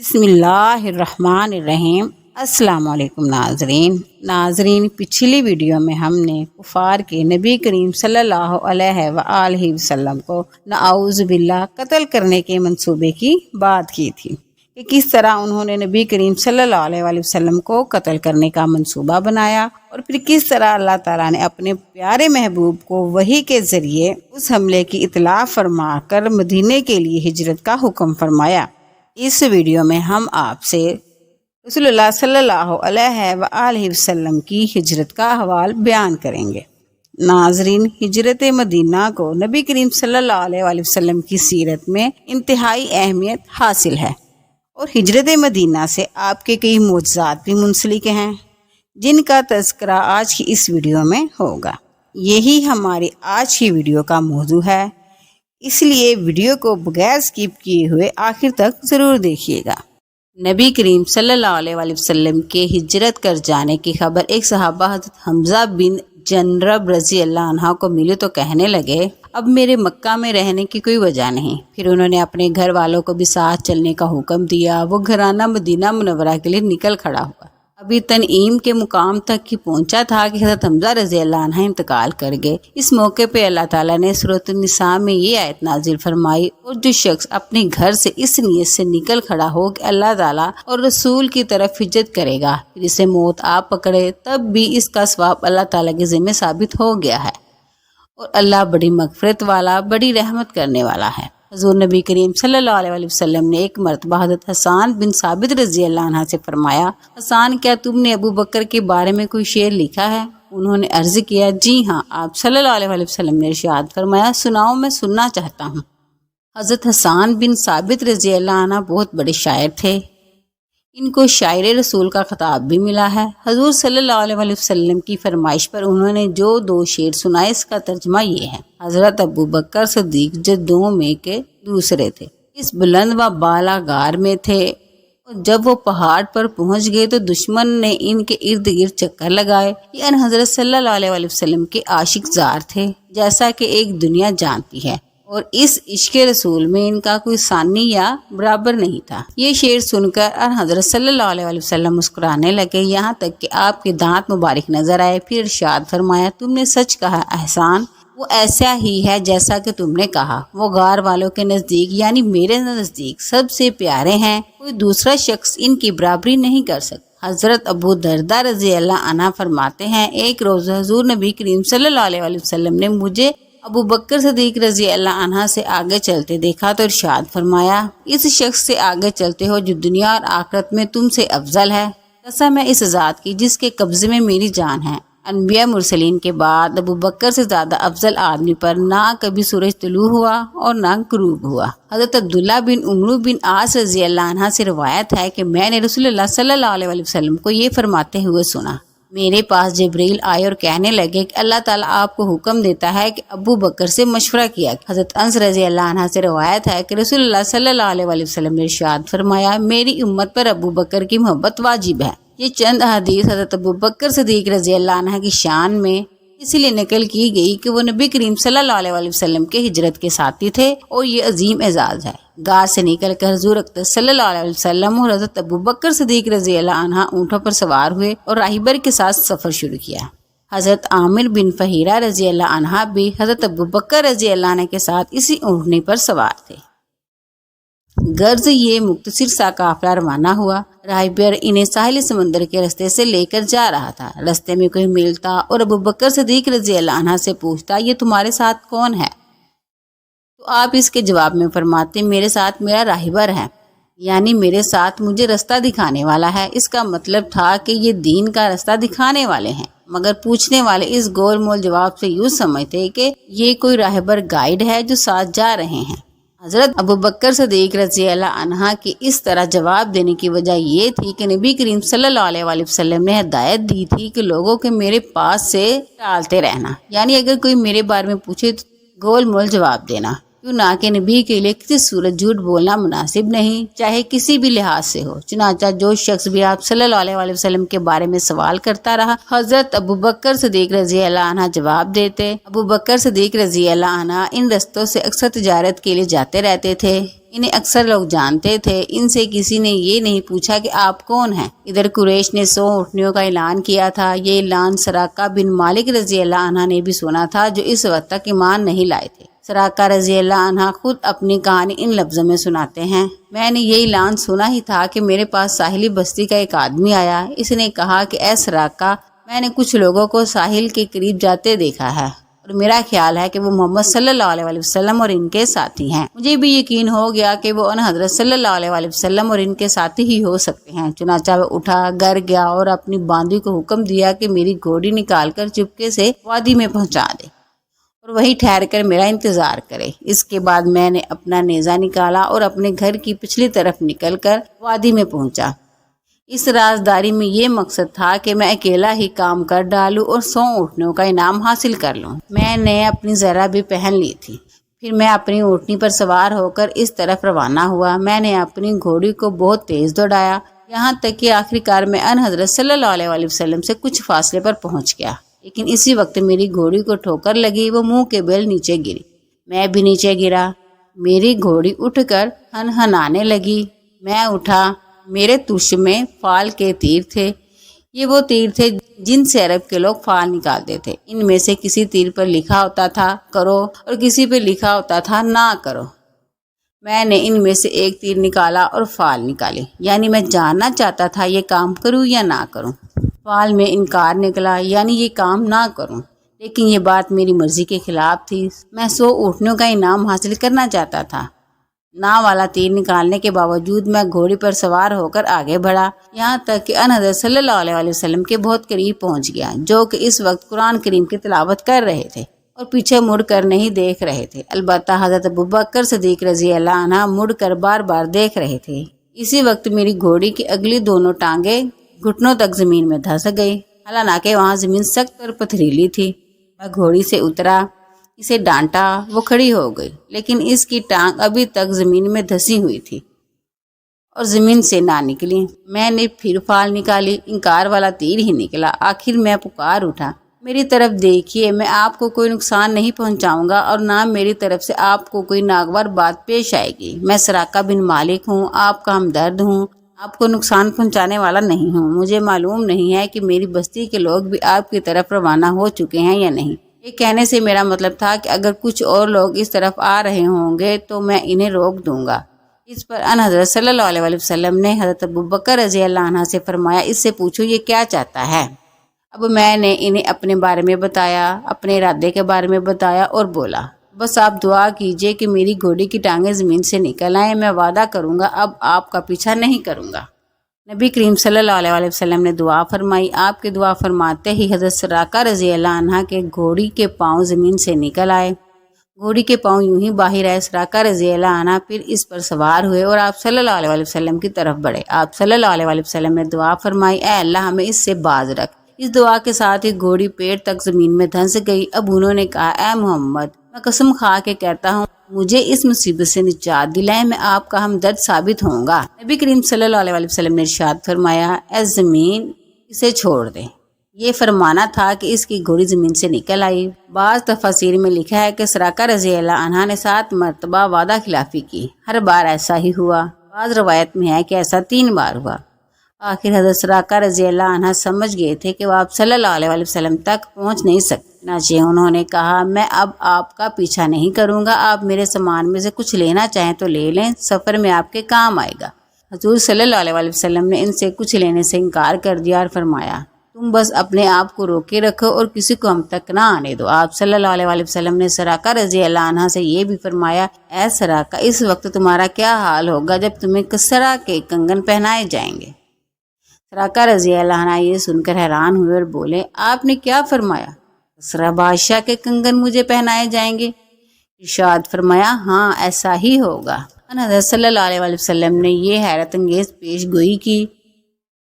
بسم اللہ الرحمن الرحیم۔ السلام علیکم ناظرین، پچھلی ویڈیو میں ہم نے کفار کے نبی کریم صلی اللہ علیہ وآلہ وسلم کو نعوذ باللہ قتل کرنے کے منصوبے کی بات کی تھی کہ کس طرح انہوں نے نبی کریم صلی اللہ علیہ وآلہ وسلم کو قتل کرنے کا منصوبہ بنایا، اور پھر کس طرح اللہ تعالیٰ نے اپنے پیارے محبوب کو وحی کے ذریعے اس حملے کی اطلاع فرما کر مدینے کے لیے ہجرت کا حکم فرمایا۔ اس ویڈیو میں ہم آپ سے رسول اللہ صلی اللہ علیہ وآلہ وسلم کی ہجرت کا احوال بیان کریں گے۔ ناظرین، ہجرت مدینہ کو نبی کریم صلی اللہ علیہ وآلہ وسلم کی سیرت میں انتہائی اہمیت حاصل ہے، اور ہجرت مدینہ سے آپ کے کئی معجزات بھی منسلک ہیں جن کا تذکرہ آج کی اس ویڈیو میں ہوگا۔ یہی ہماری آج کی ویڈیو کا موضوع ہے، اس لیے ویڈیو کو بغیر سکپ کیے ہوئے آخر تک ضرور دیکھیے گا۔ نبی کریم صلی اللہ علیہ وآلہ وسلم کے ہجرت کر جانے کی خبر ایک صحابہ حضرت حمزہ بن جندب رضی اللہ عنہ کو ملی تو کہنے لگے، اب میرے مکہ میں رہنے کی کوئی وجہ نہیں۔ پھر انہوں نے اپنے گھر والوں کو بھی ساتھ چلنے کا حکم دیا۔ وہ گھرانہ مدینہ منورہ کے لیے نکل کھڑا ہوا۔ ابھی تنعیم کے مقام تک ہی پہنچا تھا کہ حضرت حمزہ رضی اللہ عنہ انتقال کر گئے۔ اس موقع پہ اللہ تعالیٰ نے سورۃ النساء میں یہ آیت نازل فرمائی، اور جو شخص اپنے گھر سے اس نیت سے نکل کھڑا ہو کہ اللہ تعالیٰ اور رسول کی طرف ہجرت کرے گا، پھر اسے موت آ پکڑے، تب بھی اس کا ثواب اللہ تعالیٰ کے ذمہ ثابت ہو گیا ہے، اور اللہ بڑی مغفرت والا، بڑی رحمت کرنے والا ہے۔ حضور نبی کریم صلی اللہ علیہ وآلہ وسلم نے ایک مرتبہ حضرت حسان بن ثابت رضی اللہ عنہ سے فرمایا، حسان، کیا تم نے ابو بکر کے بارے میں کوئی شعر لکھا ہے؟ انہوں نے عرض کیا، جی ہاں۔ آپ صلی اللہ علیہ وآلہ وسلم نے ارشاد فرمایا، سناؤ، میں سننا چاہتا ہوں۔ حضرت حسان بن ثابت رضی اللہ عنہ بہت بڑے شاعر تھے، ان کو شاعر رسول کا خطاب بھی ملا ہے۔ حضور صلی اللہ علیہ وآلہ وسلم کی فرمائش پر انہوں نے جو دو شعر سنائے، اس کا ترجمہ یہ ہے: حضرت ابو بکر صدیق جدوں میں کے دوسرے تھے، اس بلند و بالا غار میں تھے، اور جب وہ پہاڑ پر پہنچ گئے تو دشمن نے ان کے ارد گرد چکر لگائے۔ یہ ان حضرت صلی اللہ علیہ وآلہ وسلم کے عاشق زار تھے، جیسا کہ ایک دنیا جانتی ہے، اور اس عشق رسول میں ان کا کوئی ثانی یا برابر نہیں تھا۔ یہ شعر سن کر ان حضرت صلی اللہ علیہ وآلہ وسلم مسکرانے لگے، یہاں تک کہ آپ کے دانت مبارک نظر آئے۔ پھر ارشاد فرمایا، تم نے سچ کہا احسان، وہ ایسا ہی ہے جیسا کہ تم نے کہا۔ وہ غار والوں کے نزدیک، یعنی میرے نزدیک، سب سے پیارے ہیں، کوئی دوسرا شخص ان کی برابری نہیں کر سکتا۔ حضرت ابو دردہ رضی اللہ عنہ فرماتے ہیں، ایک روز حضور نبی کریم صلی اللہ علیہ وآلہ وسلم نے مجھے ابو بکر صدیق رضی اللہ عنہ سے آگے چلتے دیکھا تو ارشاد فرمایا، اس شخص سے آگے چلتے ہو جو دنیا اور آخرت میں تم سے افضل ہے۔ قسم ہے اس ذات کی جس کے قبضے میں میری جان ہے، انبیاء مرسلین کے بعد ابو بکر سے زیادہ افضل آدمی پر نہ کبھی سورج طلوع ہوا اور نہ غروب ہوا۔ حضرت عبداللہ بن عمرو بن عاص رضی اللہ عنہ سے روایت ہے کہ میں نے رسول اللہ صلی اللہ علیہ وآلہ وسلم کو یہ فرماتے ہوئے سنا، میرے پاس جبریل آئے اور کہنے لگے کہ اللہ تعالیٰ آپ کو حکم دیتا ہے کہ ابو بکر سے مشورہ کیا۔ حضرت انس رضی اللہ عنہ سے روایت ہے کہ رسول اللہ صلی اللہ علیہ وآلہ وسلم نے ارشاد فرمایا، میری امت پر ابو بکر کی محبت واجب ہے۔ یہ چند احادیث حضرت ابو بکر صدیق رضی اللہ عنہ کی شان میں اس لیے نقل کی گئی کہ وہ نبی کریم صلی اللہ علیہ وآلہ وسلم کے ہجرت کے ساتھی تھے، اور یہ عظیم اعزاز ہے۔ غار سے نکل کر حضور اقدس صلی اللہ علیہ وسلم اور حضرت ابو بکر صدیق رضی اللہ عنہ اونٹوں پر سوار ہوئے اور راہبر کے ساتھ سفر شروع کیا۔ حضرت عامر بن فہیرہ رضی اللہ عنہ بھی حضرت ابو بکر رضی اللہ عنہ کے ساتھ اسی اونٹنی پر سوار تھے۔ غرض یہ مختصر سا قافلہ روانہ ہوا۔ راہبر انہیں ساحل سمندر کے راستے سے لے کر جا رہا تھا۔ راستے میں کوئی ملتا اور ابو بکر صدیق رضی اللہ عنہ سے پوچھتا، یہ تمہارے ساتھ کون ہے؟ تو آپ اس کے جواب میں فرماتے، میرے ساتھ میرا راہبر ہے، یعنی میرے ساتھ مجھے راستہ دکھانے والا ہے۔ اس کا مطلب تھا کہ یہ دین کا راستہ دکھانے والے ہیں، مگر پوچھنے والے اس گول مول جواب سے یوں سمجھتے کہ یہ کوئی راہبر گائیڈ ہے جو ساتھ جا رہے ہیں۔ حضرت ابو بکر صدیق رضی اللہ عنہ کی اس طرح جواب دینے کی وجہ یہ تھی کہ نبی کریم صلی اللہ علیہ وآلہ وسلم نے ہدایت دی تھی کہ لوگوں کے میرے پاس سے ٹالتے رہنا، یعنی اگر کوئی میرے بارے میں پوچھے تو گول مول جواب دینا، کیوں نہ کہ نبی کے لیے کسی صورت جھوٹ بولنا مناسب نہیں، چاہے کسی بھی لحاظ سے ہو۔ چنانچہ جو شخص بھی آپ صلی اللہ علیہ وآلہ وسلم کے بارے میں سوال کرتا رہا، حضرت ابو بکر صدیق رضی اللہ عنہ جواب دیتے۔ ابو بکر صدیق رضی اللہ عنہ ان رستوں سے اکثر تجارت کے لیے جاتے رہتے تھے۔ انہیں اکثر لوگ جانتے تھے، ان سے کسی نے یہ نہیں پوچھا کہ آپ کون ہیں۔ ادھر قریش نے 100 اونٹنیوں کا اعلان کیا تھا۔ یہ اعلان سراقہ بن مالک رضی اللہ عنہ نے بھی سنا تھا، جو اس وقت تک ایمان نہیں لائے تھے۔ سراقہ رضی اللہ عنہ خود اپنی کہانی ان لفظوں میں سناتے ہیں: میں نے یہ اعلان سنا ہی تھا کہ میرے پاس ساحلی بستی کا ایک آدمی آیا۔ اس نے کہا کہ اے سراقہ، میں نے کچھ لوگوں کو ساحل کے قریب جاتے دیکھا ہے اور میرا خیال ہے کہ وہ محمد صلی اللہ علیہ وسلم اور ان کے ساتھی ہیں۔ مجھے بھی یقین ہو گیا کہ وہ ان حضرت صلی اللہ علیہ وسلم اور ان کے ساتھی ہی ہو سکتے ہیں۔ چنانچہ وہ اٹھا، گھر گیا اور اپنی باندی کو حکم دیا کہ میری گھوڑی نکال کر چپکے سے وادی میں پہنچا دے اور وہیں ٹھہر کر میرا انتظار کرے۔ اس کے بعد میں نے اپنا نیزہ نکالا اور اپنے گھر کی پچھلی طرف نکل کر وادی میں پہنچا۔ اس رازداری میں یہ مقصد تھا کہ میں اکیلا ہی کام کر ڈالوں اور 100 اونٹنیوں کا انعام حاصل کر لوں۔ میں نے اپنی زرہ بھی پہن لی تھی۔ پھر میں اپنی اونٹنی پر سوار ہو کر اس طرف روانہ ہوا۔ میں نے اپنی گھوڑی کو بہت تیز دوڑایا، یہاں تک کہ آخری کار میں ان حضرت صلی اللہ علیہ وسلم سے کچھ فاصلے پر پہنچ گیا۔ لیکن اسی وقت میری گھوڑی کو ٹھوکر لگی، وہ منہ کے بل نیچے گری۔ میں بھی نیچے گرا۔ میری گھوڑی اٹھ کر ہنہنانے لگی۔ میں اٹھا۔ میرے تش میں فال کے تیر تھے۔ یہ وہ تیر تھے جن سے عرب کے لوگ فال نکالتے تھے۔ ان میں سے کسی تیر پر لکھا ہوتا تھا کرو اور کسی پر لکھا ہوتا تھا نہ کرو۔ میں نے ان میں سے ایک تیر نکالا اور فال نکالے، یعنی میں جاننا چاہتا تھا یہ کام کروں یا نہ کروں۔ فال میں انکار نکلا، یعنی یہ کام نہ کروں، لیکن یہ بات میری مرضی کے خلاف تھی۔ میں 100 اونٹنیوں کا انعام حاصل کرنا چاہتا تھا۔ نا والا تیر نکالنے کے باوجود میں گھوڑی پر سوار ہو کر آگے بڑھا، یہاں تک کہ ان حضرت صلی اللہ علیہ وسلم کے بہت قریب پہنچ گیا، جو کہ اس وقت قرآن کریم کی تلاوت کر رہے تھے اور پیچھے مڑ کر نہیں دیکھ رہے تھے۔ البتہ حضرت ابوبکر صدیق رضی اللہ عنہ مڑ کر بار بار دیکھ رہے تھے۔ اسی وقت میری گھوڑی کی اگلی دونوں ٹانگیں گھٹنوں تک زمین میں دھس گئی، حالانکہ وہاں زمین سخت اور پتھریلی تھی۔ میں گھوڑی سے اترا، اسے ڈانٹا، وہ کھڑی ہو گئی، لیکن اس کی ٹانگ ابھی تک زمین میں دھسی ہوئی تھی اور زمین سے نہ نکلی۔ میں نے پھر فال نکالی، انکار والا تیر ہی نکلا۔ آخر میں پکار اٹھا، میری طرف دیکھیے، میں آپ کو کوئی نقصان نہیں پہنچاؤں گا اور نہ میری طرف سے آپ کو کوئی ناگوار بات پیش آئے گی۔ میں سراقہ بن مالک ہوں، آپ کا ہمدرد ہوں، آپ کو نقصان پہنچانے والا نہیں ہوں۔ مجھے معلوم نہیں ہے کہ میری بستی کے لوگ بھی آپ کی طرف روانہ ہو چکے ہیں یا نہیں۔ یہ کہنے سے میرا مطلب تھا کہ اگر کچھ اور لوگ اس طرف آ رہے ہوں گے تو میں انہیں روک دوں گا۔ اس پر ان حضرت صلی اللہ علیہ وسلم نے حضرت ابوبکر رضی اللہ عنہ سے فرمایا، اس سے پوچھو یہ کیا چاہتا ہے۔ اب میں نے انہیں اپنے بارے میں بتایا، اپنے ارادے کے بارے میں بتایا اور بولا، بس آپ دعا کیجئے کہ میری گھوڑی کی ٹانگیں زمین سے نکل آئیں، میں وعدہ کروں گا اب آپ کا پیچھا نہیں کروں گا۔ نبی کریم صلی اللہ علیہ وسلم نے دعا فرمائی۔ آپ کے دعا فرماتے ہی حضرت سراقہ رضی اللہ عنہ کے گھوڑی کے پاؤں زمین سے نکل آئے۔ گھوڑی کے پاؤں یوں ہی باہر آئے۔ سراقہ رضی اللہ عنہ پھر اس پر سوار ہوئے اور آپ صلی اللہ علیہ وسلم کی طرف بڑھے۔ آپ صلی اللہ علیہ وسلم نے دعا فرمائی، اے اللہ ہمیں اس سے باز رکھ۔ اس دعا کے ساتھ ہی گھوڑی پیڑ تک زمین میں دھنس گئی۔ اب انہوں نے کہا، اے محمد، میں قسم کھا کے کہتا ہوں مجھے اس مصیبت سے نجات دلائیں، میں آپ کا ہمدرد ثابت ہوں گا۔ نبی کریم صلی اللہ علیہ وسلم نے ارشاد فرمایا، اے زمین اسے چھوڑ دے۔ یہ فرمانا تھا کہ اس کی گھوڑی زمین سے نکل آئی۔ بعض تفاسیر میں لکھا ہے کہ سراقہ رضی اللہ عنہ نے 7 مرتبہ وعدہ خلافی کی، ہر بار ایسا ہی ہوا۔ بعض روایت میں ہے کہ ایسا 3 بار ہوا۔ آخر حضرت سراقہ رضی اللہ عنہ سمجھ گئے تھے کہ وہ آپ صلی اللہ علیہ وسلم تک پہنچ نہیں سکتے، چنانچہ انہوں نے کہا، میں اب آپ کا پیچھا نہیں کروں گا، آپ میرے سامان میں سے کچھ لینا چاہیں تو لے لیں، سفر میں آپ کے کام آئے گا۔ حضور صلی اللہ علیہ وسلم نے ان سے کچھ لینے سے انکار کر دیا اور فرمایا، تم بس اپنے آپ کو روکے رکھو اور کسی کو ہم تک نہ آنے دو۔ آپ صلی اللہ علیہ وسلم نے سراقہ رضی اللہ عنہ سے یہ بھی فرمایا، اے سراقہ، اس وقت تمہارا کیا حال ہوگا جب تمہیں کسرا کے کنگن پہنائے جائیں گے۔ سراقہ رضی اللہ عنہ یہ سن کر حیران ہوئے اور بولے، آپ نے کیا فرمایا؟ کسرا بادشاہ کے کنگن مجھے پہنائے جائیں گے؟ ارشاد فرمایا، ہاں ایسا ہی ہوگا۔ حضرت صلی اللہ علیہ وسلم نے یہ حیرت انگیز پیش گوئی کی،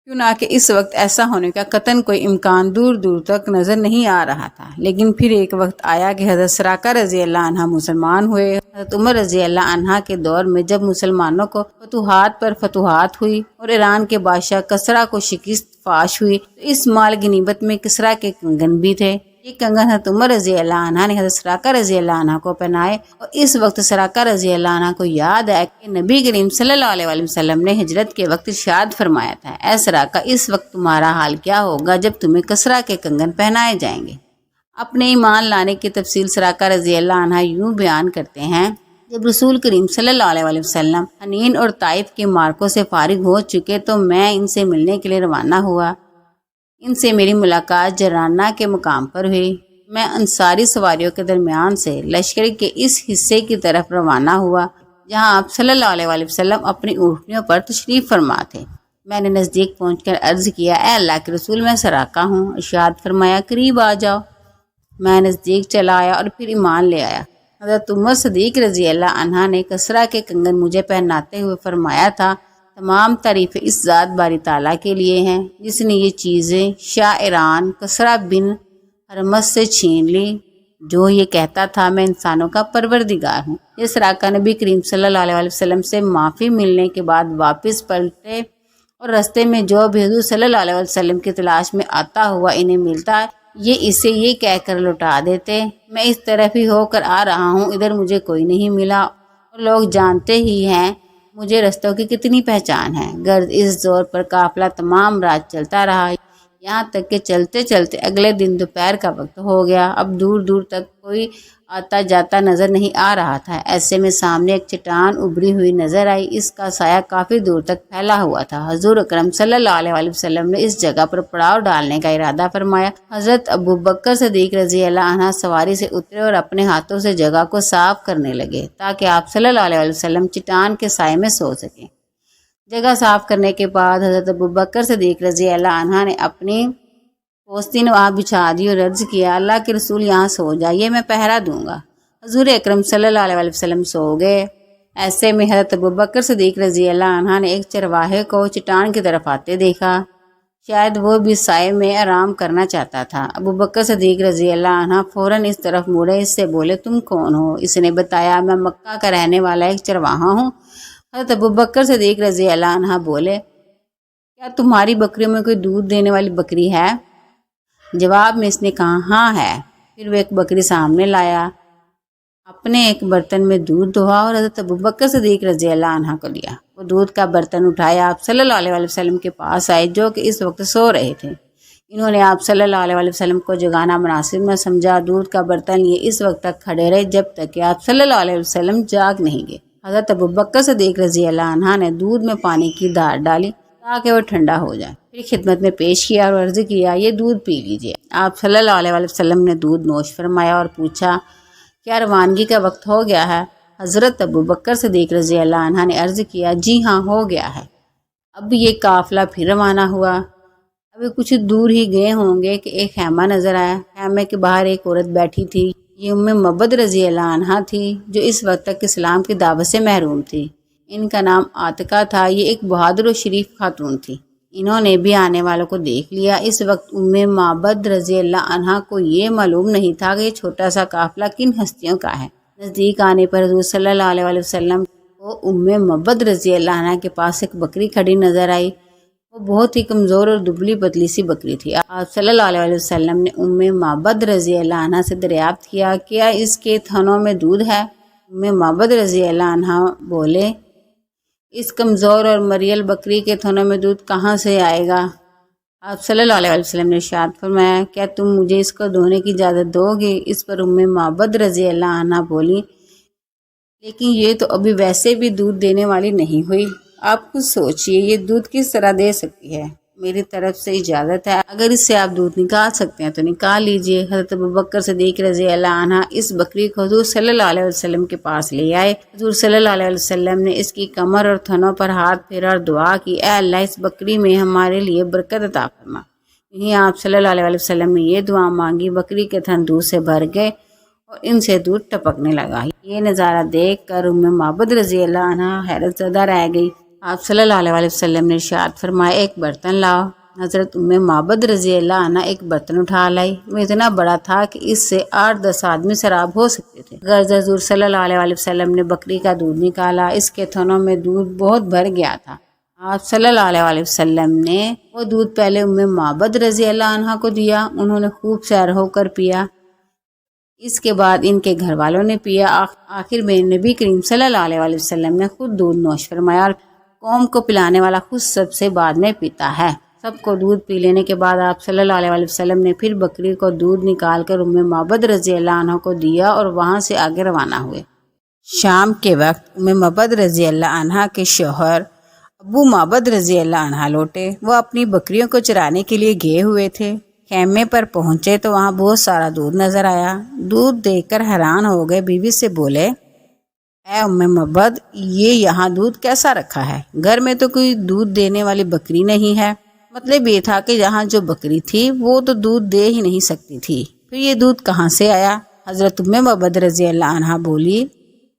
کیوں نہ کہ اس وقت ایسا ہونے کا قطعاً کوئی امکان دور دور تک نظر نہیں آ رہا تھا۔ لیکن پھر ایک وقت آیا کہ حضرت سراقہ رضی اللہ عنہ مسلمان ہوئے۔ حضرت عمر رضی اللہ عنہ کے دور میں جب مسلمانوں کو فتوحات پر فتوحات ہوئی اور ایران کے بادشاہ کسرا کو شکست فاش ہوئی تو اس مال غنیمت میں کسرا کے کنگن بھی تھے۔ یہ کنگن حضرت عمر رضی اللہ عنہ نے حضرت سراقہ رضی اللہ عنہ کو پہنائے، اور اس وقت سراقہ رضی اللہ عنہ کو یاد ہے کہ نبی کریم صلی اللہ علیہ وسلم نے ہجرت کے وقت ارشاد فرمایا تھا، اے سراقہ اس وقت تمہارا حال کیا ہوگا جب تمہیں کسرا کے کنگن پہنائے جائیں گے۔ اپنے ایمان لانے کی تفصیل سراقہ رضی اللہ عنہ یوں بیان کرتے ہیں، جب رسول کریم صلی اللہ علیہ وسلم حنین اور طائف کے مارکوں سے فارغ ہو چکے تو میں ان سے ملنے کے لیے روانہ ہوا۔ ان سے میری ملاقات جرانہ کے مقام پر ہوئی۔ میں انصاری سواریوں کے درمیان سے لشکر کے اس حصے کی طرف روانہ ہوا جہاں آپ صلی اللہ علیہ وسلم اپنی اونٹنیوں پر تشریف فرما تھے۔ میں نے نزدیک پہنچ کر عرض کیا، اے اللہ کے رسول میں سراقہ ہوں۔ ارشاد فرمایا، قریب آ جاؤ۔ میں نزدیک چلا آیا اور پھر ایمان لے آیا۔ حضرت عمر صدیق رضی اللہ عنہ نے کسرا کے کنگن مجھے پہناتے ہوئے فرمایا تھا، تمام تعریفیں اس ذات باری تعالیٰ کے لیے ہیں جس نے یہ چیزیں شاعران کسرا بن حرمز سے چھین لی، جو یہ کہتا تھا میں انسانوں کا پروردگار ہوں۔ یہ سراقہ نبی کریم صلی اللہ علیہ وسلم سے معافی ملنے کے بعد واپس پلٹے اور رستے میں جو بھی حضور صلی اللہ علیہ وسلم کی تلاش میں آتا ہوا انہیں ملتا، یہ اسے یہ کہہ کر لوٹا دیتے، میں اس طرف ہی ہو کر آ رہا ہوں، ادھر مجھے کوئی نہیں ملا، اور لوگ جانتے ہی ہیں مجھے رستوں کی کتنی پہچان ہے۔ غرض اس زور پر قافلہ تمام رات چلتا رہا، یہاں تک کہ چلتے چلتے اگلے دن دوپہر کا وقت ہو گیا۔ اب دور دور تک کوئی آتا جاتا نظر نہیں آ رہا تھا۔ ایسے میں سامنے ایک چٹان ابھری ہوئی نظر آئی، اس کا سایہ کافی دور تک پھیلا ہوا تھا۔ حضور اکرم صلی اللہ علیہ وسلم نے اس جگہ پر پڑاؤ ڈالنے کا ارادہ فرمایا۔ حضرت ابو بکر صدیق رضی اللہ عنہ سواری سے اترے اور اپنے ہاتھوں سے جگہ کو صاف کرنے لگے تاکہ آپ صلی اللہ علیہ وسلم چٹان کے سائے میں سو سکیں۔ جگہ صاف کرنے کے بعد حضرت ابو بکر صدیق رضی اللہ عنہ نے اپنی پوستین وہاں بچھا دی اور عرض کیا، اللہ کے رسول یہاں سو جائیے، میں پہرا دوں گا۔ حضور اکرم صلی اللہ علیہ وسلم سو گئے۔ ایسے میں حضرت ابو بکر صدیق رضی اللہ عنہ نے ایک چرواہے کو چٹان کی طرف آتے دیکھا، شاید وہ بھی سائے میں آرام کرنا چاہتا تھا۔ ابو بکر صدیق رضی اللہ عنہ فوراً اس طرف مڑے، اس سے بولے، تم کون ہو؟ اس نے بتایا، میں مکہ کا رہنے والا ایک چرواہا ہوں۔ حضرت ابو بکر صدیق رضی اللہ عنہ بولے، کیا تمہاری بکریوں میں کوئی دودھ دینے والی بکری ہے؟ جواب میں اس نے کہا، ہاں ہے۔ پھر وہ ایک بکری سامنے لایا، اپنے ایک برتن میں دودھ دھوا اور حضرت ابو بکر صدیق رضی اللہ عنہ کو دیا۔ وہ دودھ کا برتن اٹھایا آپ صلی اللہ علیہ وسلم کے پاس آئے جو کہ اس وقت سو رہے تھے۔ انہوں نے آپ صلی اللہ علیہ وسلم کو جگانا مناسب نہ سمجھا۔ دودھ کا برتن یہ اس وقت تک کھڑے رہے جب تک کہ آپ صلی اللہ علیہ وسلم جاگ نہیں گئے۔ حضرت ابو بکر صدیق رضی اللہ عنہ نے دودھ میں پانی کی دھار ڈالی تاکہ وہ ٹھنڈا ہو جائے، پھر خدمت میں پیش کیا اور عرض کیا، یہ دودھ پی لیجئے۔ آپ صلی اللہ علیہ وسلم نے دودھ نوش فرمایا اور پوچھا، کیا روانگی کا وقت ہو گیا ہے؟ حضرت ابو بکر صدیق رضی اللہ عنہ نے عرض کیا، جی ہاں ہو گیا ہے۔ اب یہ قافلہ پھر روانہ ہوا۔ ابھی کچھ دور ہی گئے ہوں گے کہ ایک خیمہ نظر آیا۔ خیمے کے باہر ایک عورت بیٹھی تھی، یہ ام مبد رضی اللہ عنہ تھی جو اس وقت تک اسلام کی دعوت سے محروم تھی۔ ان کا نام عاتقہ تھا، یہ ایک بہادر و شریف خاتون تھی۔ انہوں نے بھی آنے والوں کو دیکھ لیا۔ اس وقت ام معبد رضی اللہ عنہ کو یہ معلوم نہیں تھا کہ یہ چھوٹا سا قافلہ کن ہستیوں کا ہے۔ نزدیک آنے پر حضور صلی اللہ علیہ وسلم کو ام معبد رضی اللہ عنہ کے پاس ایک بکری کھڑی نظر آئی۔ وہ بہت ہی کمزور اور دبلی پتلی سی بکری تھی۔ آپ صلی اللہ علیہ وسلم نے ام معبد رضی اللہ عنہ سے دریافت کیا، کیا اس کے تھنوں میں دودھ ہے؟ ام معبد رضی اللہ عنہ بولے، اس کمزور اور مریل بکری کے تھنوں میں دودھ کہاں سے آئے گا؟ آپ صلی اللہ علیہ وسلم نے ارشاد فرمایا، کیا تم مجھے اس کو دھونے کی اجازت دو گے؟ اس پر ام معبد رضی اللہ عنہ بولی، لیکن یہ تو ابھی ویسے بھی دودھ دینے والی نہیں ہوئی، آپ خود سوچئے یہ دودھ کس طرح دے سکتی ہے؟ میری طرف سے اجازت ہے، اگر اس سے آپ دودھ نکال سکتے ہیں تو نکال لیجئے۔ حضرت ابو بکر صدیق رضی اللہ عنہ اس بکری کو حضور صلی اللہ علیہ وسلم کے پاس لے آئے۔ حضور صلی اللہ علیہ وسلم نے اس کی کمر اور تھنوں پر ہاتھ پھیرا اور دعا کی، اے اللہ اس بکری میں ہمارے لیے برکت عطا فرما۔ یہیں آپ صلی اللہ علیہ وسلم نے یہ دعا مانگی، بکری کے تھن دودھ سے بھر گئے اور ان سے دودھ ٹپکنے لگا۔ یہ نظارہ دیکھ کر ام معبد رضی اللہ عنہ حیرت زدہ رہ گئی۔ آپ صلی اللہ علیہ وسلم نے ارشاد فرمایا، ایک برتن لاؤ۔ حضرت ام معبد رضی اللہ عنہ ایک برتن اٹھا لائی۔ وہ اتنا بڑا تھا کہ اس سے 8-10 آدمی سراب ہو سکتے تھے۔ غرض حضور صلی اللہ علیہ وسلم نے بکری کا دودھ نکالا، اس کے تھنوں میں دودھ بہت بھر گیا تھا۔ آپ صلی اللہ علیہ وسلم نے وہ دودھ پہلے معبد رضی اللہ عنہ کو دیا، انہوں نے خوب سیر ہو کر پیا، اس کے بعد ان کے گھر والوں نے پیا، آخر میں نبی کریم صلی اللہ علیہ وسلم نے خود دودھ نوش فرمایا، اور قوم کو پلانے والا خود سب سے بعد میں پیتا ہے۔ سب کو دودھ پی لینے کے بعد آپ صلی اللہ علیہ وسلم نے پھر بکری کو دودھ نکال کر معبد رضی اللہ عنہ کو دیا اور وہاں سے آگے روانہ ہوئے۔ شام کے وقت معبد رضی اللہ عنہ کے شوہر ابو معبد رضی اللہ عنہ لوٹے، وہ اپنی بکریوں کو چرانے کے لیے گئے ہوئے تھے۔ خیمے پر پہنچے تو وہاں بہت سارا دودھ نظر آیا، دودھ دیکھ کر حیران ہو گئے، بیوی سے بولے، اے معبد، یہ یہاں دودھ کیسا رکھا ہے؟ گھر میں تو کوئی دودھ دینے والی بکری نہیں ہے۔ مطلب یہ تھا کہ یہاں جو بکری تھی وہ تو دودھ دے ہی نہیں سکتی تھی، پھر یہ دودھ کہاں سے آیا؟ حضرت معبد رضی اللہ عنہ بولی،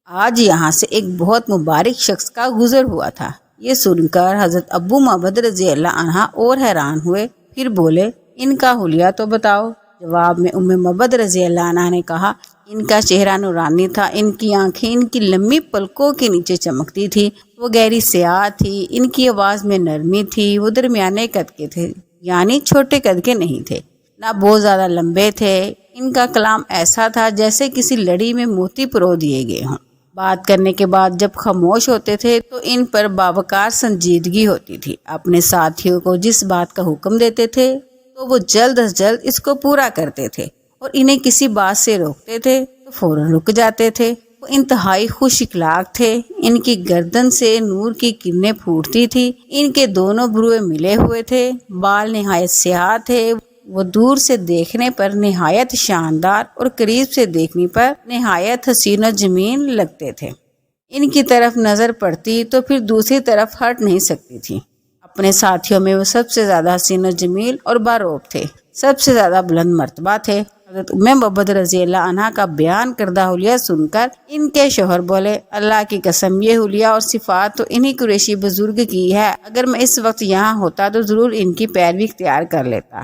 آج یہاں سے ایک بہت مبارک شخص کا گزر ہوا تھا۔ یہ سن کر حضرت ابو معبد رضی اللہ عنہ اور حیران ہوئے، پھر بولے، ان کا حلیہ تو بتاؤ۔ جواب میں معبد رضی اللہ عنہ نے کہا، ان کا چہرہ نورانی تھا، ان کی آنکھیں ان کی لمبی پلکوں کے نیچے چمکتی تھی، وہ گہری سیاہ تھی، ان کی آواز میں نرمی تھی، وہ درمیانے قد کے تھے، یعنی چھوٹے قد کے نہیں تھے، نہ بہت زیادہ لمبے تھے، ان کا کلام ایسا تھا جیسے کسی لڑی میں موتی پرو دیے گئے ہوں۔ بات کرنے کے بعد جب خاموش ہوتے تھے تو ان پر باوقار سنجیدگی ہوتی تھی، اپنے ساتھیوں کو جس بات کا حکم دیتے تھے تو وہ جلد از جلد اس کو پورا کرتے تھے، اور انہیں کسی بات سے روکتے تھے تو فوراً رک جاتے تھے۔ وہ انتہائی خوش اخلاق تھے، ان کی گردن سے نور کی کرنیں پھوٹتی تھی، ان کے دونوں بروئے ملے ہوئے تھے، بال نہایت سیاہ تھے، وہ دور سے دیکھنے پر نہایت شاندار اور قریب سے دیکھنے پر نہایت حسین و جمیل لگتے تھے۔ ان کی طرف نظر پڑتی تو پھر دوسری طرف ہٹ نہیں سکتی تھی۔ اپنے ساتھیوں میں وہ سب سے زیادہ حسین و جمیل اور باروب تھے، سب سے زیادہ بلند مرتبہ تھے۔ حضرت معبد رضی اللہ عنہ کا بیان کردہ حلیہ سن کر ان کے شوہر بولے، اللہ کی قسم، یہ حلیہ اور صفات تو انہی قریشی بزرگ کی ہے، اگر میں اس وقت یہاں ہوتا تو ضرور ان کی پیروی اختیار کر لیتا،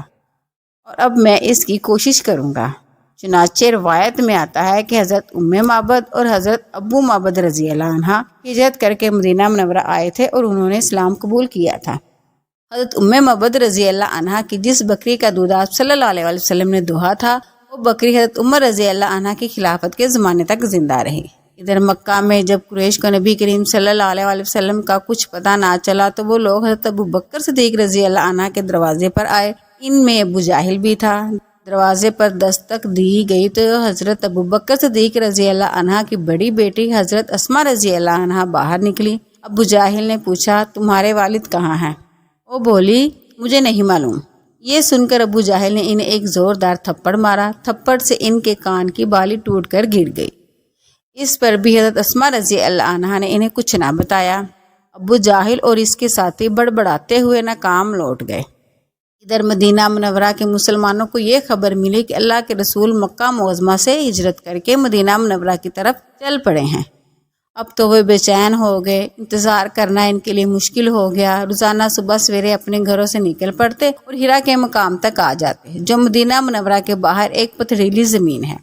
اور اب میں اس کی کوشش کروں گا۔ چنانچہ روایت میں آتا ہے کہ حضرت معبد اور حضرت ابو معبد رضی اللہ عنہ ہجرت کر کے مدینہ منورہ آئے تھے اور انہوں نے اسلام قبول کیا تھا۔ حضرت معبد رضی اللہ عنہ کی جس بکری کا دودھ آپ صلی اللہ علیہ وسلم نے دوہا تھا، وہ بکری حضرت عمر رضی اللہ عنہ کی خلافت کے زمانے تک زندہ رہی۔ ادھر مکہ میں جب قریش کو نبی کریم صلی اللہ علیہ وسلم کا کچھ پتہ نہ چلا تو وہ لوگ حضرت ابو بکر صدیق رضی اللہ عنہ کے دروازے پر آئے، ان میں ابو جاہل بھی تھا۔ دروازے پر دستک دی گئی تو حضرت ابو بکر صدیق رضی اللہ عنہ کی بڑی بیٹی حضرت اسماء رضی اللہ عنہ باہر نکلی۔ ابو جاہل نے پوچھا، تمہارے والد کہاں ہیں؟ وہ بولی، مجھے نہیں معلوم۔ یہ سن کر ابو جاہل نے انہیں ایک زوردار تھپڑ مارا، تھپڑ سے ان کے کان کی بالی ٹوٹ کر گر گئی۔ اس پر بھی حضرت اسماء رضی اللہ عنہ نے انہیں کچھ نہ بتایا۔ ابو جاہل اور اس کے ساتھی بڑبڑاتے ہوئے ناکام لوٹ گئے۔ ادھر مدینہ منورہ کے مسلمانوں کو یہ خبر ملی کہ اللہ کے رسول مکہ معظمہ سے ہجرت کر کے مدینہ منورہ کی طرف چل پڑے ہیں۔ اب تو وہ بے چین ہو گئے، انتظار کرنا ان کے لیے مشکل ہو گیا۔ روزانہ صبح سویرے اپنے گھروں سے نکل پڑتے اور ہرا کے مقام تک آ جاتے، جو مدینہ منورہ کے باہر ایک پتھریلی زمین ہے۔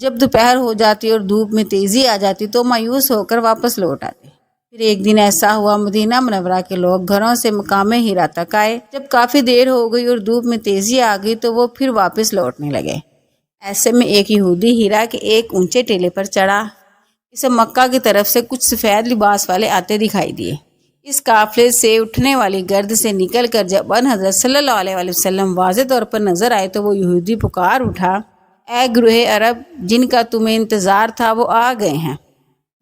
جب دوپہر ہو جاتی اور دھوپ میں تیزی آ جاتی تو مایوس ہو کر واپس لوٹ آتے۔ پھر ایک دن ایسا ہوا، مدینہ منورہ کے لوگ گھروں سے مقام ہرا تک آئے، جب کافی دیر ہو گئی اور دھوپ میں تیزی آ گئی تو وہ پھر واپس لوٹنے لگے۔ ایسے میں ایک یہودی ہرا کے ایک اونچے ٹیلے پر چڑھا، اسے مکہ کی طرف سے کچھ سفید لباس والے آتے دکھائی دیے۔ اس قافلے سے اٹھنے والی گرد سے نکل کر جب ان حضرت صلی اللہ علیہ وسلم واضح طور پر نظر آئے تو وہ یہودی پکار اٹھا، اے گروہ عرب، جن کا تمہیں انتظار تھا وہ آ گئے ہیں۔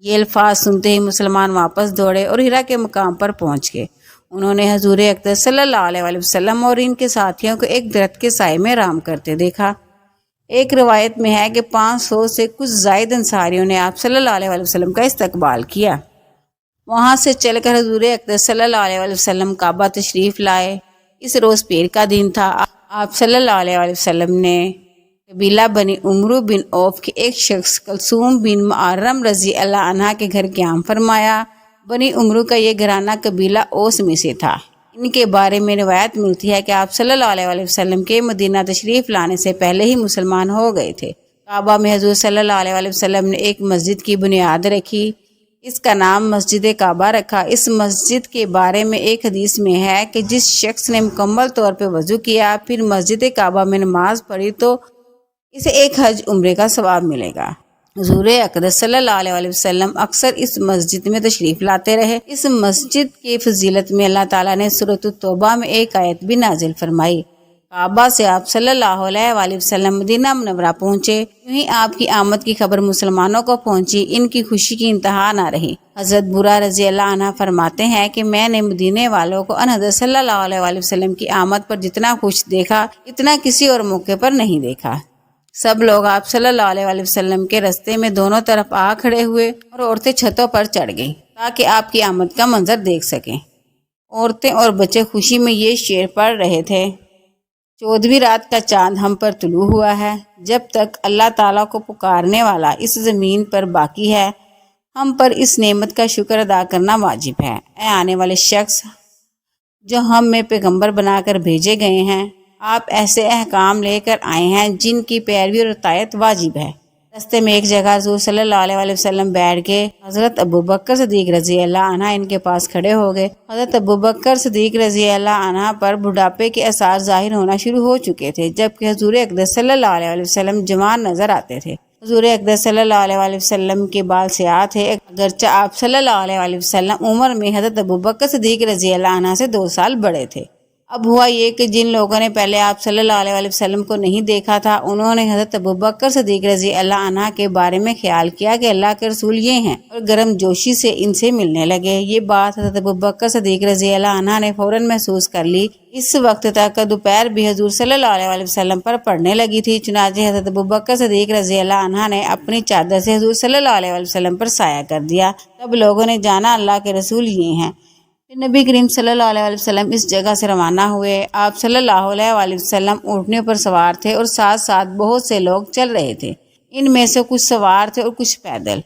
یہ الفاظ سنتے ہی مسلمان واپس دوڑے اور ہرا کے مقام پر پہنچ گئے۔ انہوں نے حضور اقدس صلی اللہ علیہ وسلم اور ان کے ساتھیوں کو ایک درخت کے سائے میں آرام کرتے دیکھا۔ ایک روایت میں ہے کہ 500 سے کچھ زائد انصاریوں نے آپ صلی اللہ علیہ وسلم کا استقبال کیا۔ وہاں سے چل کر حضور اقدس صلی اللہ علیہ وسلم کعبہ تشریف لائے۔ اس روز پیر کا دن تھا۔ آپ صلی اللہ علیہ وسلم نے قبیلہ بنی عمرو بن عوف کے ایک شخص کلثوم بن معرم رضی اللہ عنہ کے گھر قیام فرمایا۔ بنی عمرو کا یہ گھرانہ قبیلہ اوس میں سے تھا۔ ان کے بارے میں روایت ملتی ہے کہ آپ صلی اللہ علیہ وسلم کے مدینہ تشریف لانے سے پہلے ہی مسلمان ہو گئے تھے۔ کعبہ میں حضور صلی اللہ علیہ وسلم نے ایک مسجد کی بنیاد رکھی۔ اس کا نام مسجد کعبہ رکھا۔ اس مسجد کے بارے میں ایک حدیث میں ہے کہ جس شخص نے مکمل طور پہ وضو کیا پھر مسجد کعبہ میں نماز پڑھی تو اسے ایک حج عمرے کا ثواب ملے گا۔ حضور اقدس صلی اللہ علیہ وسلم اکثر اس مسجد میں تشریف لاتے رہے۔ اس مسجد کی فضیلت میں اللہ تعالیٰ نے سورۃ التوبہ میں ایک آیت بھی نازل فرمائی۔ کعبہ سے آپ صلی اللہ علیہ وسلم مدینہ منورہ پہنچے، یوں ہی آپ کی آمد کی خبر مسلمانوں کو پہنچی، ان کی خوشی کی انتہا نہ رہی۔ حضرت برہ رضی اللہ عنہ فرماتے ہیں کہ میں نے مدینے والوں کو حضرت صلی اللہ علیہ وسلم کی آمد پر جتنا خوش دیکھا اتنا کسی اور موقع پر نہیں دیکھا۔ سب لوگ آپ صلی اللہ علیہ وسلم کے راستے میں دونوں طرف آ کھڑے ہوئے اور عورتیں چھتوں پر چڑھ گئیں تاکہ آپ کی آمد کا منظر دیکھ سکیں۔ عورتیں اور بچے خوشی میں یہ شعر پڑھ رہے تھے: 14ویں رات کا چاند ہم پر طلوع ہوا ہے، جب تک اللہ تعالیٰ کو پکارنے والا اس زمین پر باقی ہے ہم پر اس نعمت کا شکر ادا کرنا واجب ہے۔ اے آنے والے شخص جو ہم میں پیغمبر بنا کر بھیجے گئے ہیں، آپ ایسے احکام لے کر آئے ہیں جن کی پیروی اور اطاعت واجب ہے۔ راستے میں ایک جگہ حضور صلی اللہ علیہ وسلم بیٹھ گئے۔ حضرت ابوبکر صدیق رضی اللہ عنہ ان کے پاس کھڑے ہو گئے۔ حضرت ابوبکر صدیق رضی اللہ عنہ پر بڑھاپے کے آثار ظاہر ہونا شروع ہو چکے تھے، جبکہ حضور اقدس صلی اللہ علیہ وسلم جوان نظر آتے تھے۔ حضور اقدس صلی اللہ علیہ وسلم کے بال سیاہ تھے، اگرچہ آپ صلی اللہ علیہ وسلم عمر میں حضرت ابوبکر صدیق رضی اللہ عنہ سے 2 سال بڑے تھے۔ اب ہوا یہ کہ جن لوگوں نے پہلے آپ صلی اللہ علیہ وسلم کو نہیں دیکھا تھا، انہوں نے حضرت ابوبکر صدیق رضی اللہ عنہ کے بارے میں خیال کیا کہ اللہ کے رسول یہ ہیں، اور گرم جوشی سے ان سے ملنے لگے۔ یہ بات حضرت ابوبکر صدیق رضی اللہ عنہ نے فوراً محسوس کر لی۔ اس وقت تک دوپہر بھی حضور صلی اللہ علیہ وسلم پر پڑنے لگی تھی، چنانچہ حضرت ابوبکر صدیق رضی اللہ عنہ نے اپنی چادر سے حضور صلی اللہ علیہ وسلم پر سایہ کر دیا۔ تب لوگوں نے جانا اللہ کے رسول یہ ہیں۔ پھر نبی کریم صلی اللہ علیہ وسلم اس جگہ سے روانہ ہوئے۔ آپ صلی اللہ علیہ وسلم اونٹنیوں پر سوار تھے اور ساتھ ساتھ بہت سے لوگ چل رہے تھے، ان میں سے کچھ سوار تھے اور کچھ پیدل۔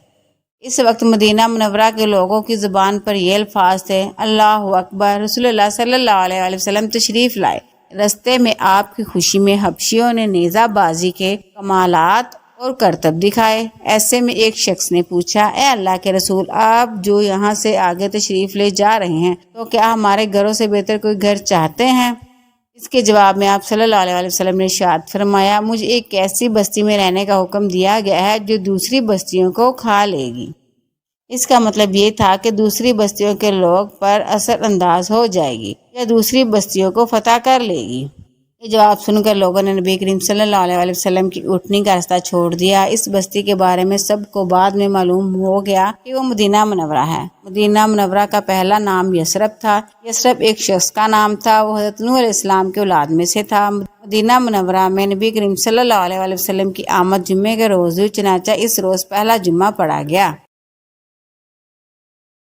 اس وقت مدینہ منورہ کے لوگوں کی زبان پر یہ الفاظ تھے: اللہ اکبر، رسول اللہ صلی اللہ علیہ وسلم تشریف لائے۔ رستے میں آپ کی خوشی میں حبشیوں نے نیزہ بازی کے کمالات اور کرتب دکھائے۔ ایسے میں ایک شخص نے پوچھا: اے اللہ کے رسول، آپ جو یہاں سے آگے تشریف لے جا رہے ہیں تو کیا ہمارے گھروں سے بہتر کوئی گھر چاہتے ہیں؟ اس کے جواب میں آپ صلی اللہ علیہ وسلم نے ارشاد فرمایا: مجھے ایک ایسی بستی میں رہنے کا حکم دیا گیا ہے جو دوسری بستیوں کو کھا لے گی۔ اس کا مطلب یہ تھا کہ دوسری بستیوں کے لوگ پر اثر انداز ہو جائے گی یا دوسری بستیوں کو فتح کر لے گی۔ یہ جواب سن کر لوگوں نے نبی کریم صلی اللہ علیہ وسلم کی اونٹنی کا راستہ چھوڑ دیا۔ اس بستی کے بارے میں سب کو بعد میں معلوم ہو گیا کہ وہ مدینہ منورہ ہے۔ مدینہ منورہ کا پہلا نام یثرب تھا۔ یثرب ایک شخص کا نام تھا، وہ حضرت نوح علیہ السلام کے اولاد میں سے تھا۔ مدینہ منورہ میں نبی کریم صلی اللہ علیہ وسلم کی آمد جمعے کے روز ہوئی، چنانچہ اس روز پہلا جمعہ پڑھا گیا۔